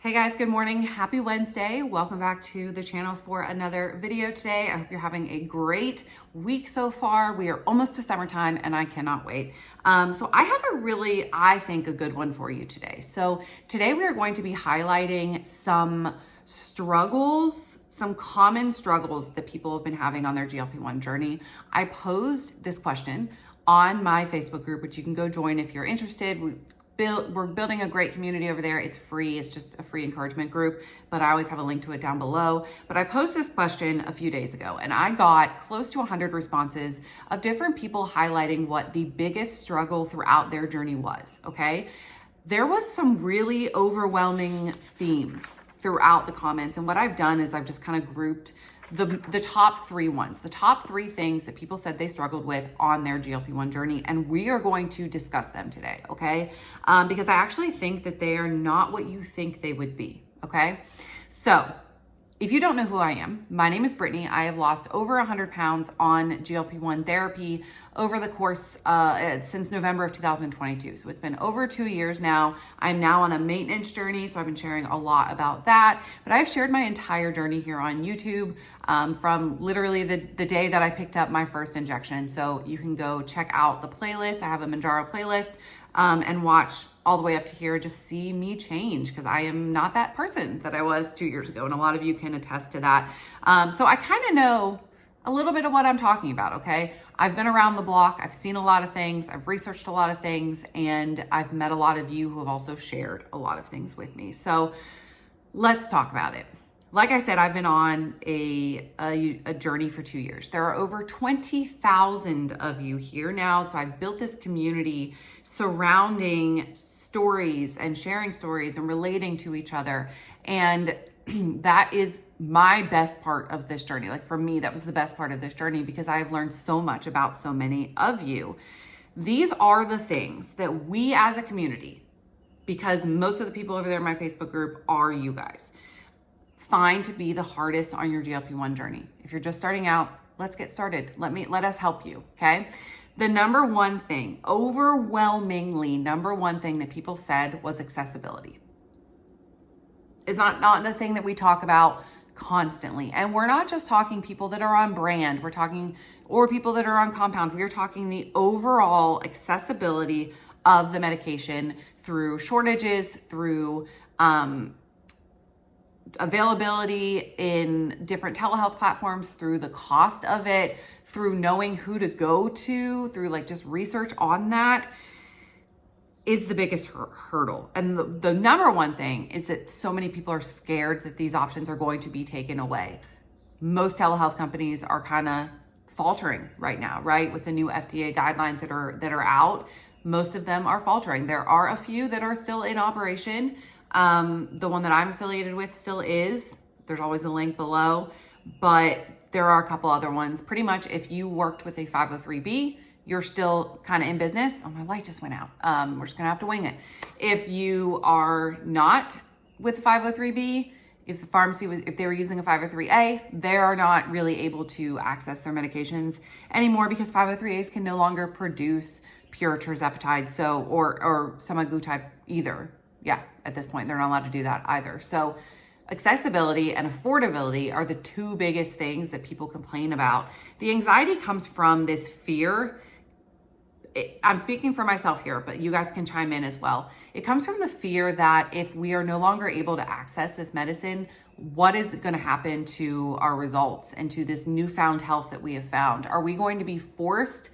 Hey guys, good morning. Happy Wednesday. Welcome back to the channel for another video today. I hope you're having a great week so far. We are almost to summertime and I cannot wait. So I have I think a good one for you today. So today we are going to be highlighting some struggles, some common struggles that people have been having on their GLP-1 journey. I posed this question on my Facebook group, which you can go join if you're interested. We're building a great community over there. It's free. It's just a free encouragement group, but I always have a link to it down below. But I posted this question a few days ago and I got close to 100 responses of different people highlighting what the biggest struggle throughout their journey was, okay? There was some really overwhelming themes throughout the comments. And what I've done is I've just kind of grouped the top three ones, the top three things that people said they struggled with on their GLP-1 journey. And we are going to discuss them today, okay? Because I actually think that they are not what you think they would be, okay? So if you don't know who I am, my name is Brittany. I have lost over 100 pounds on GLP-1 therapy over the course, since November of 2022. So it's been over 2 years now. I'm now on a maintenance journey, so I've been sharing a lot about that. But I've shared my entire journey here on YouTube from literally the day that I picked up my first injection. So you can go check out the playlist. I have a Mounjaro playlist. And watch all the way up to here, just see me change because I am not that person that I was 2 years ago. And a lot of you can attest to that. So I kind of know a little bit of what I'm talking about, okay? I've been around the block. I've seen a lot of things. I've researched a lot of things. And I've met a lot of you who have also shared a lot of things with me. So let's talk about it. Like I said, I've been on a journey for 2 years. There are over 20,000 of you here now. So I've built this community surrounding stories and sharing stories and relating to each other. And that is my best part of this journey. Like for me, that was the best part of this journey because I have learned so much about so many of you. These are the things that we as a community, because most of the people over there in my Facebook group are you guys, find to be the hardest on your GLP-1 journey. If you're just starting out, let's get started. Let us help you, okay? The number one thing, overwhelmingly number one thing that people said was accessibility. It's not the thing that we talk about constantly. And we're not just talking people that are on brand, we're talking, or people that are on compound. We are talking the overall accessibility of the medication through shortages, through, availability in different telehealth platforms, through the cost of it, through knowing who to go to, through like just research on that is the biggest hurdle. And the number one thing is that so many people are scared that these options are going to be taken away. Most telehealth companies are kind of faltering right now, right? With the new FDA guidelines that are out, most of them are faltering. There are a few that are still in operation. The one that I'm affiliated with still is. There's always a link below, but there are a couple other ones. Pretty much if you worked with a 503B, you're still kind of in business. Oh, my light just went out. We're just gonna have to wing it. If you are not with 503B, if the pharmacy if they were using a 503A, they are not really able to access their medications anymore because 503As can no longer produce pure tirzepatide, so or semaglutide either. Yeah, at this point, they're not allowed to do that either. So accessibility and affordability are the two biggest things that people complain about. The anxiety comes from this fear. I'm speaking for myself here, but you guys can chime in as well. It comes from the fear that if we are no longer able to access this medicine, what is going to happen to our results and to this newfound health that we have found? Are we going to be forced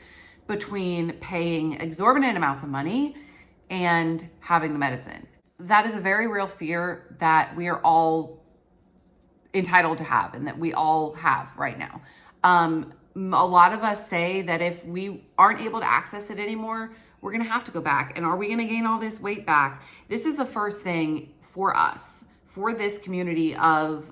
between paying exorbitant amounts of money and having the medicine? That is a very real fear that we are all entitled to have and that we all have right now. A lot of us say that if we aren't able to access it anymore, we're going to have to go back. And are we going to gain all this weight back? This is the first thing for us, for this community of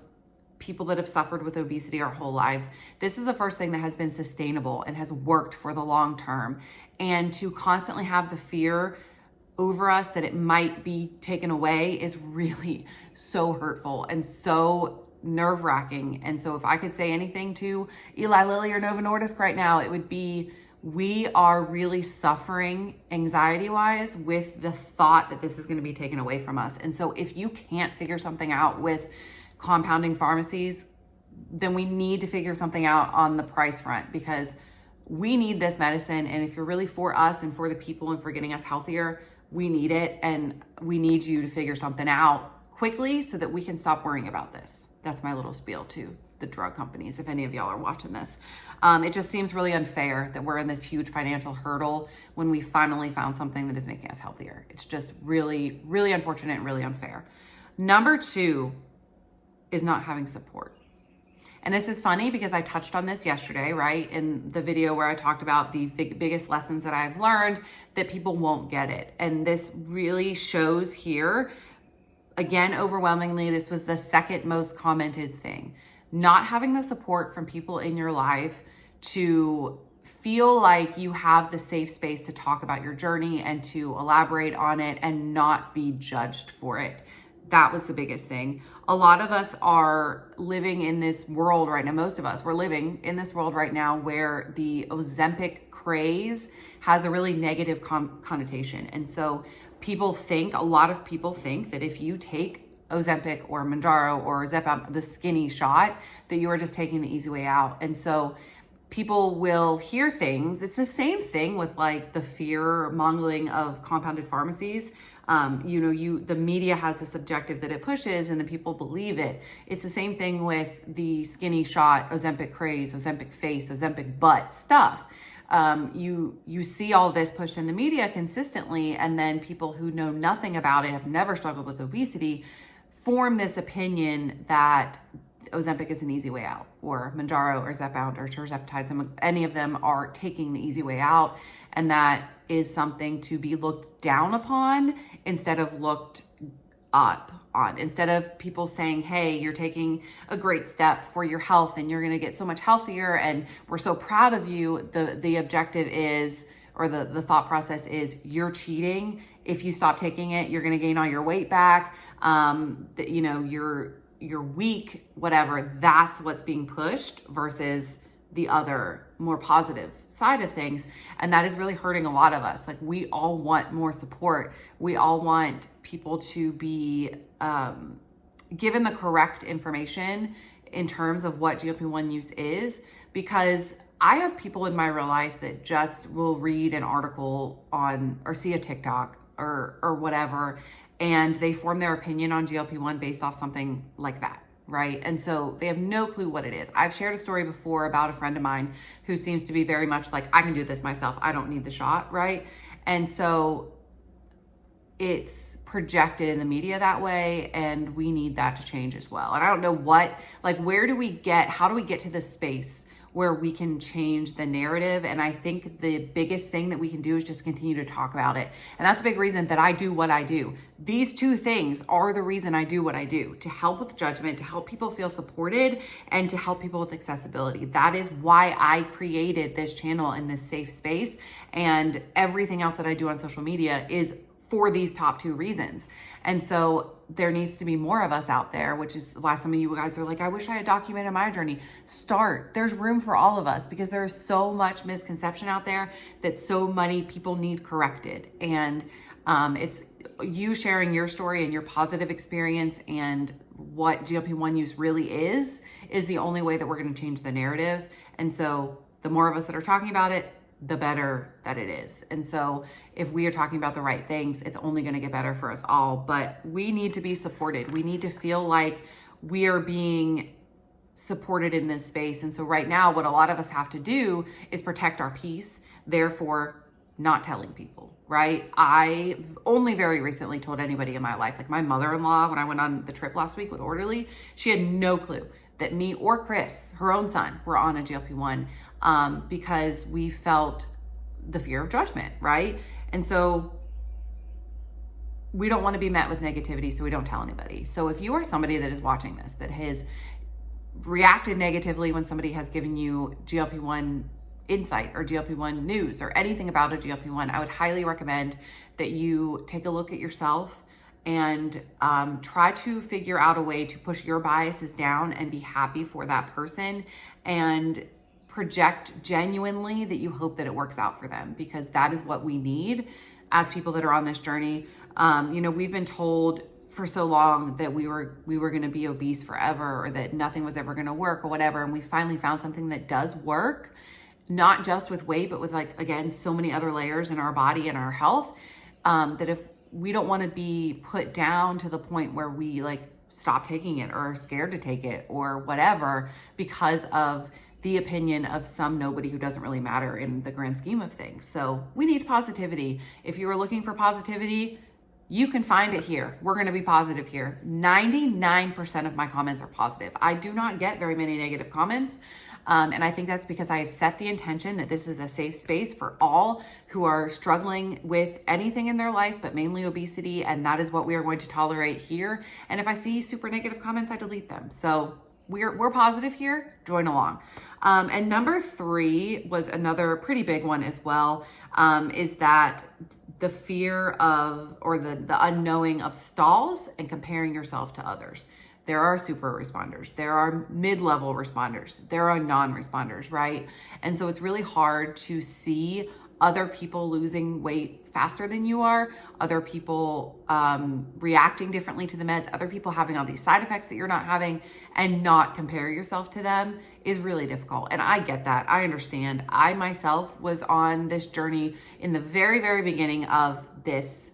people that have suffered with obesity our whole lives. This is the first thing that has been sustainable and has worked for the long term. And to constantly have the fear over us that it might be taken away is really so hurtful and so nerve-wracking. And so if I could say anything to Eli Lilly or Novo Nordisk right now, it would be we are really suffering anxiety-wise with the thought that this is going to be taken away from us. And so if you can't figure something out with compounding pharmacies, then we need to figure something out on the price front, because we need this medicine. And if you're really for us and for the people and for getting us healthier, we need it. And we need you to figure something out quickly so that we can stop worrying about this. That's my little spiel to the drug companies, if any of y'all are watching this. It just seems really unfair that we're in this huge financial hurdle when we finally found something that is making us healthier. It's just really, really unfortunate and really unfair. Number 2 is not having support. And this is funny because I touched on this yesterday, right? In the video where I talked about the biggest lessons that I've learned, that people won't get it. And this really shows here. Again, overwhelmingly, this was the second most commented thing. Not having the support from people in your life to feel like you have the safe space to talk about your journey and to elaborate on it and not be judged for it. That was the biggest thing. A lot of us are living in this world right now. Most of us, we're living in this world right now where the Ozempic craze has a really negative connotation. And so a lot of people think that if you take Ozempic or Mounjaro or Zepbound, the skinny shot, that you are just taking the easy way out. And so people will hear things. It's the same thing with like the fear mongering of compounded pharmacies. The media has this objective that it pushes and the people believe it. It's the same thing with the skinny shot, Ozempic craze, Ozempic face, Ozempic butt stuff. You see all this pushed in the media consistently, and then people who know nothing about it, have never struggled with obesity, form this opinion that Ozempic is an easy way out, or Mounjaro or Zepbound or tirzepatide, any of them are taking the easy way out. And that is something to be looked down upon instead of looked up on. Instead of people saying, hey, you're taking a great step for your health and you're going to get so much healthier and we're so proud of you, the objective is, or the thought process is, you're cheating. If you stop taking it, you're going to gain all your weight back. You're weak, whatever. That's what's being pushed versus the other more positive side of things. And that is really hurting a lot of us. Like, we all want more support. We all want people to be given the correct information in terms of what GLP-1 use is, because I have people in my real life that just will read an article on, or see a TikTok or whatever, and they form their opinion on GLP-1 based off something like that, right? And so they have no clue what it is. I've shared a story before about a friend of mine who seems to be very much like, I can do this myself. I don't need the shot, right? And so it's projected in the media that way, and we need that to change as well. And I don't know how do we get to this space where we can change the narrative? And I think the biggest thing that we can do is just continue to talk about it. And that's a big reason that I do what I do. These two things are the reason I do what I do: to help with judgment, to help people feel supported, and to help people with accessibility. That is why I created this channel in this safe space. And everything else that I do on social media is for these top two reasons. And so there needs to be more of us out there, which is why some of you guys are like, I wish I had documented my journey. Start. There's room for all of us, because there is so much misconception out there that so many people need corrected. And it's you sharing your story and your positive experience and what GLP-1 use really is the only way that we're going to change the narrative. And so the more of us that are talking about it, the better that it is. And so if we are talking about the right things, it's only going to get better for us all. But we need to be supported. We need to feel like we are being supported in this space. And so right now, what a lot of us have to do is protect our peace, therefore not telling people, right? I only very recently told anybody in my life, like my mother-in-law, when I went on the trip last week with Orderly, she had no clue that me or Chris, her own son, were on a GLP-1 because we felt the fear of judgment, right? And so we don't want to be met with negativity, so we don't tell anybody. So if you are somebody that is watching this, that has reacted negatively when somebody has given you GLP-1 insight or GLP-1 news or anything about a GLP-1, I would highly recommend that you take a look at yourself and try to figure out a way to push your biases down and be happy for that person, and project genuinely that you hope that it works out for them, because that is what we need as people that are on this journey. We've been told for so long that we were going to be obese forever, or that nothing was ever going to work or whatever. And we finally found something that does work, not just with weight, but with, like, again, so many other layers in our body and our health, that if we don't want to be put down to the point where we like stop taking it or are scared to take it or whatever, because of the opinion of some nobody who doesn't really matter in the grand scheme of things. So we need positivity. If you are looking for positivity, you can find it here. We're going to be positive here. 99% of my comments are positive. I do not get very many negative comments. And I think that's because I have set the intention that this is a safe space for all who are struggling with anything in their life, but mainly obesity. And that is what we are going to tolerate here. And if I see super negative comments, I delete them. So we're positive here. Join along. And number 3 was another pretty big one as well, is that the fear of, or the unknowing of stalls and comparing yourself to others. There are super responders. There are mid-level responders. There are non-responders, right? And so it's really hard to see other people losing weight faster than you are, other people reacting differently to the meds, other people having all these side effects that you're not having, and not compare yourself to them is really difficult. And I get that. I understand. I myself was on this journey in the very, very beginning of this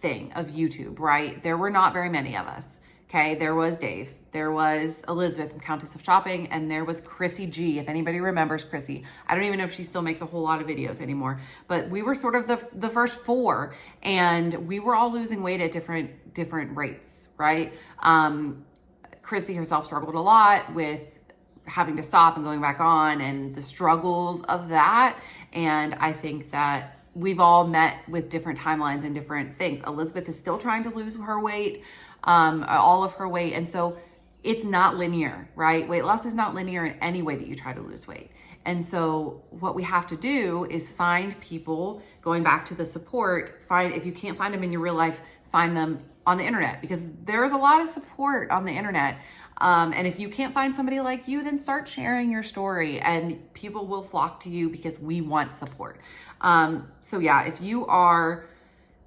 thing of YouTube, right? There were not very many of us. Okay, there was Dave, there was Elizabeth, Countess of Shopping, and there was Chrissy G, if anybody remembers Chrissy. I don't even know if she still makes a whole lot of videos anymore, but we were sort of the first 4, and we were all losing weight at different rates, right? Chrissy herself struggled a lot with having to stop and going back on, and the struggles of that. And I think that we've all met with different timelines and different things. Elizabeth is still trying to lose her weight, all of her weight. And so it's not linear, right? Weight loss is not linear in any way that you try to lose weight. And so what we have to do is find people, going back to the support, if you can't find them in your real life, find them on the internet, because there's a lot of support on the internet. And if you can't find somebody like you, then start sharing your story, and people will flock to you because we want support. So yeah, if you are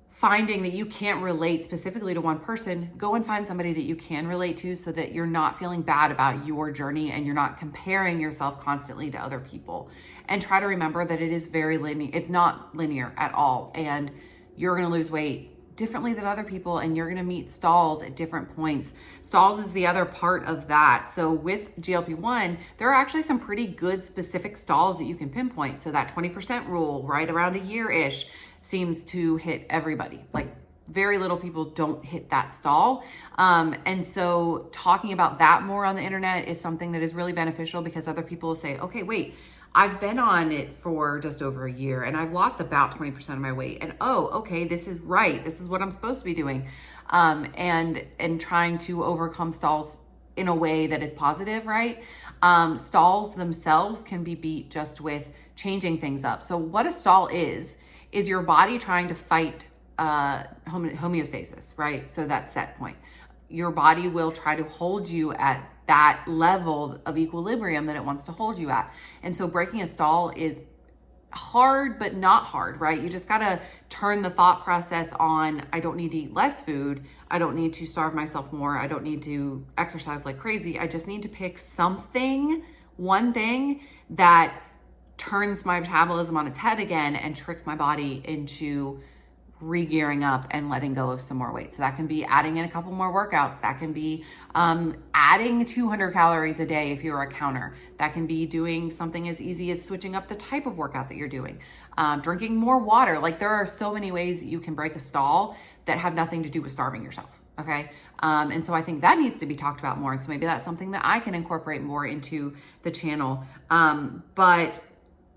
finding that you can't relate specifically to one person, go and find somebody that you can relate to, so that you're not feeling bad about your journey and you're not comparing yourself constantly to other people. And try to remember that it is very linear. It's not linear at all. And you're going to lose weight differently than other people, and you're going to meet stalls at different points. Stalls is the other part of that. So with GLP-1, there are actually some pretty good specific stalls that you can pinpoint. So that 20% rule, right around a year-ish, seems to hit everybody. Like, very little people don't hit that stall. And so talking about that more on the internet is something that is really beneficial, because other people will say, okay, wait, I've been on it for just over a year and I've lost about 20% of my weight. And oh, okay, this is right. This is what I'm supposed to be doing. And trying to overcome stalls in a way that is positive, right? Stalls themselves can be beat just with changing things up. So what a stall is your body trying to fight homeostasis, right? So that set point. Your body will try to hold you at that level of equilibrium that it wants to hold you at. And so breaking a stall is hard, but not hard, right? You just got to turn the thought process on, I don't need to eat less food. I don't need to starve myself more. I don't need to exercise like crazy. I just need to pick one thing that turns my metabolism on its head again and tricks my body into re-gearing up and letting go of some more weight. So that can be adding in a couple more workouts. That can be adding 200 calories a day if you're a counter. That can be doing something as easy as switching up the type of workout that you're doing. Drinking more water. Like, there are so many ways that you can break a stall that have nothing to do with starving yourself. Okay. And so I think that needs to be talked about more. And so maybe that's something that I can incorporate more into the channel. But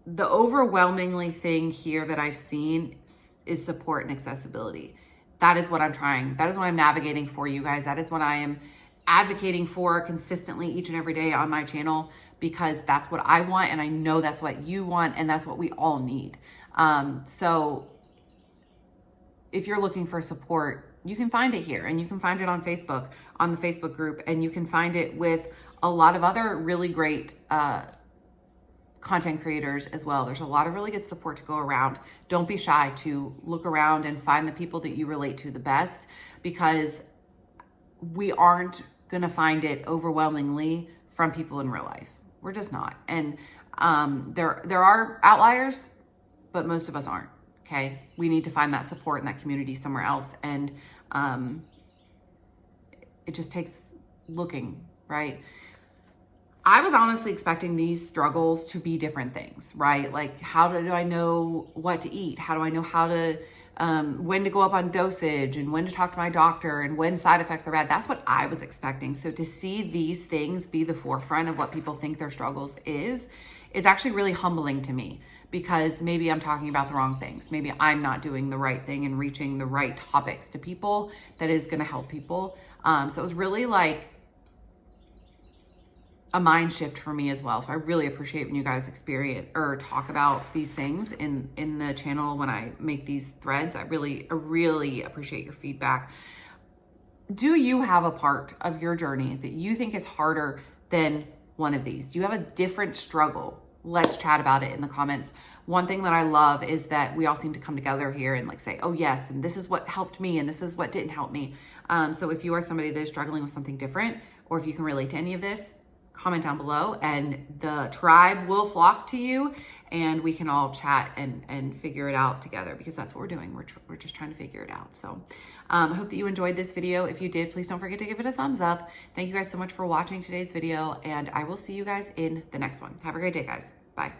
the overwhelmingly thing here that I've seen is support and accessibility. That is what I'm trying. That is what I'm navigating for you guys. That is what I am advocating for consistently each and every day on my channel, because that's what I want. And I know that's what you want. And that's what we all need. So if you're looking for support, you can find it here, and you can find it on Facebook, on the Facebook group, and you can find it with a lot of other really great content creators as well. There's a lot of really good support to go around. Don't be shy to look around and find the people that you relate to the best, because we aren't gonna find it overwhelmingly from people in real life. We're just not. And there are outliers, but most of us aren't, okay? We need to find that support in that community somewhere else. And it just takes looking, right? I was honestly expecting these struggles to be different things, right? Like, how do I know what to eat? How do I know how to, when to go up on dosage and when to talk to my doctor and when side effects are bad? That's what I was expecting. So to see these things be the forefront of what people think their struggles is actually really humbling to me, because maybe I'm talking about the wrong things. Maybe I'm not doing the right thing and reaching the right topics to people that is going to help people. So it was really like a mind shift for me as well. So I really appreciate when you guys experience or talk about these things in the channel when I make these threads. I really appreciate your feedback. Do you have a part of your journey that you think is harder than one of these? Do you have a different struggle? Let's chat about it in the comments. One thing that I love is that we all seem to come together here and like say, oh yes, and this is what helped me and this is what didn't help me. So if you are somebody that is struggling with something different, or if you can relate to any of this, comment down below and the tribe will flock to you and we can all chat and figure it out together, because that's what we're doing. We're just trying to figure it out. So I hope that you enjoyed this video. If you did, please don't forget to give it a thumbs up. Thank you guys so much for watching today's video, and I will see you guys in the next one. Have a great day, guys. Bye.